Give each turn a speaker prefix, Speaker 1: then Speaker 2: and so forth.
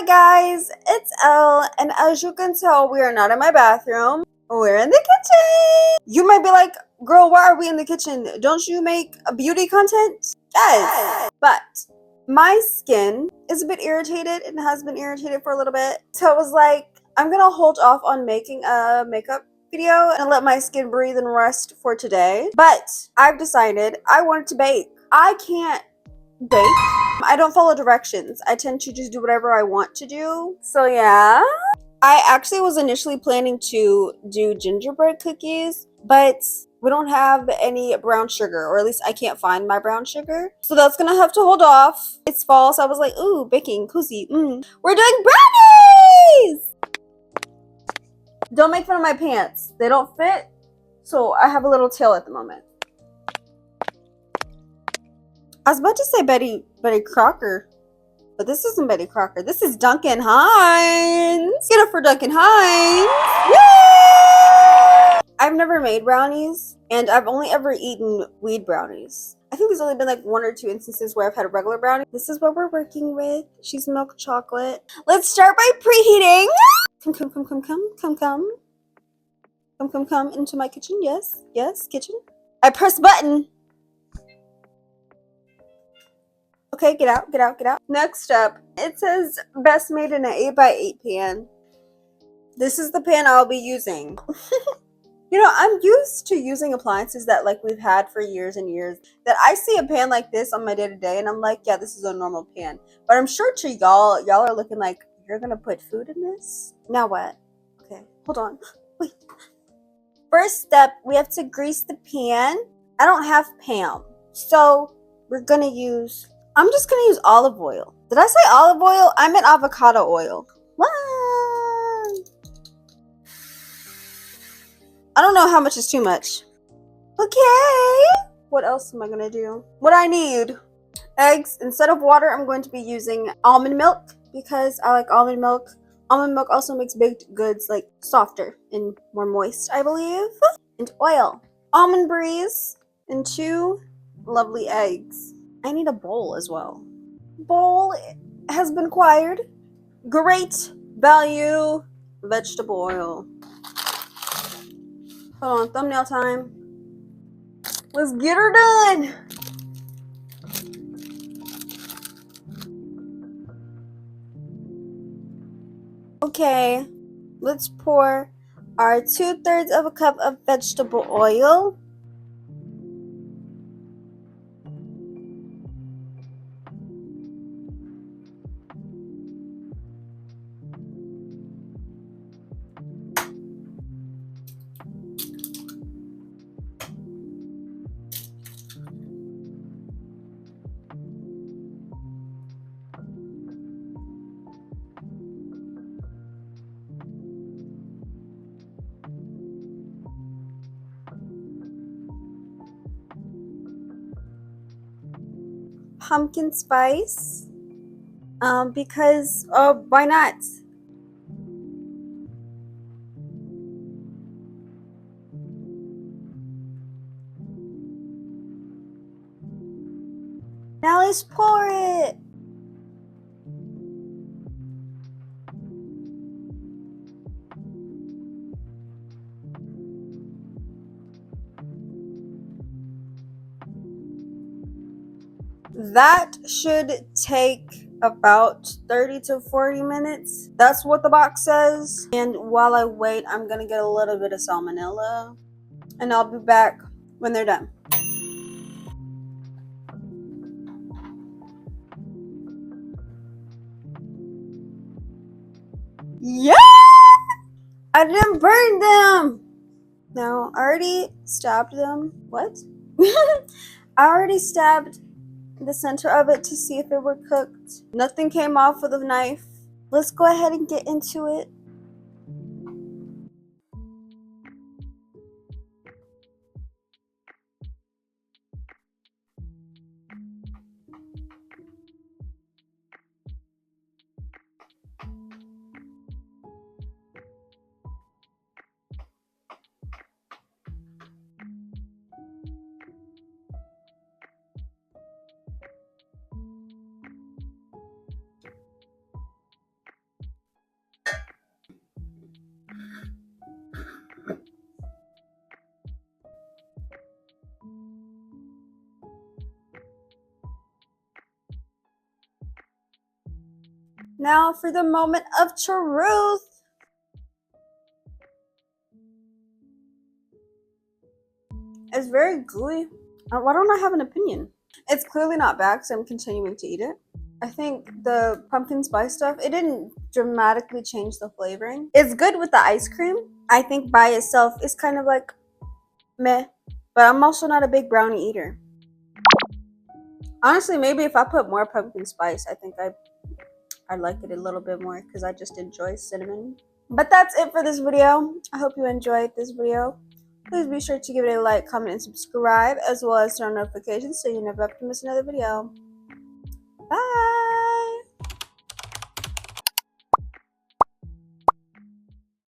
Speaker 1: Hi guys, it's Elle, and as you can tell, we are not in my bathroom. We're in the kitchen. You might be like, girl, why are we in the kitchen? Don't you make beauty content? Yes. But my skin is a bit irritated and has been irritated for a little bit. So I was like, I'm gonna hold off on making a makeup video and let my skin breathe and rest for today. But I've decided I wanted to bake. I can't bake. I don't follow directions. I tend to just do whatever I want to do. So yeah. I actually was initially planning to do gingerbread cookies, but we don't have any brown sugar, or at least I can't find my brown sugar. So that's gonna have to hold off. It's fall, so I was like, ooh, baking, cozy. We're doing brownies! Don't make fun of my pants. They don't fit, so I have a little tail at the moment. I was about to say Betty Crocker, but this isn't Betty Crocker. This is Duncan Hines. Get up for Duncan Hines. Yay! I've never made brownies, and I've only ever eaten weed brownies. I think there's only been like 1 or 2 instances where I've had a regular brownie. This is what we're working with. She's milk chocolate. Let's start by preheating. Come into my kitchen. Yes, kitchen. I press button. Okay, get out. Next up, it says best made in an 8x8 pan. This is the pan I'll be using. You know, I'm used to using appliances that like we've had for years and years. That I see a pan like this on my day-to-day and I'm like, yeah, this is a normal pan. But I'm sure to y'all are looking like, you're gonna put food in this? Now what? Okay, hold on. Wait. First step, we have to grease the pan. I don't have Pam, so we're gonna use... I'm just gonna use olive oil. Did I say olive oil? I meant avocado oil. What? I don't know how much is too much. Okay. What else am I gonna do? What I need? Eggs. Instead of water, I'm going to be using almond milk because I like almond milk. Almond milk also makes baked goods like softer and more moist, I believe. And oil. Almond breeze and 2 lovely eggs. I need a bowl as well. Bowl has been acquired. Great value vegetable oil. Hold on, thumbnail time. Let's get her done. Okay, let's pour our 2/3 of a cup of vegetable oil. Pumpkin spice, because why not? Now let's pour it. That should take about 30 to 40 minutes. That's what the box says. And while I wait, I'm gonna get a little bit of salmonella, and I'll be back when they're done. Yeah! I didn't burn them! Now, I already stabbed them. What? I already stabbed the center of it to see if it were cooked. Nothing came off with a knife. Let's go ahead and get into it. Now for the moment of truth. It's very gooey. Why don't I have an opinion? It's clearly not bad, so I'm continuing to eat it. I think the pumpkin spice stuff, it didn't dramatically change the flavoring. It's good with the ice cream. I think by itself, it's kind of like meh. But I'm also not a big brownie eater. Honestly, maybe if I put more pumpkin spice, I think I'd like it a little bit more because I just enjoy cinnamon. But that's it for this video. I hope you enjoyed this video. Please be sure to give it a like, comment, and subscribe, as well as turn on notifications so you never have to miss another video. Bye!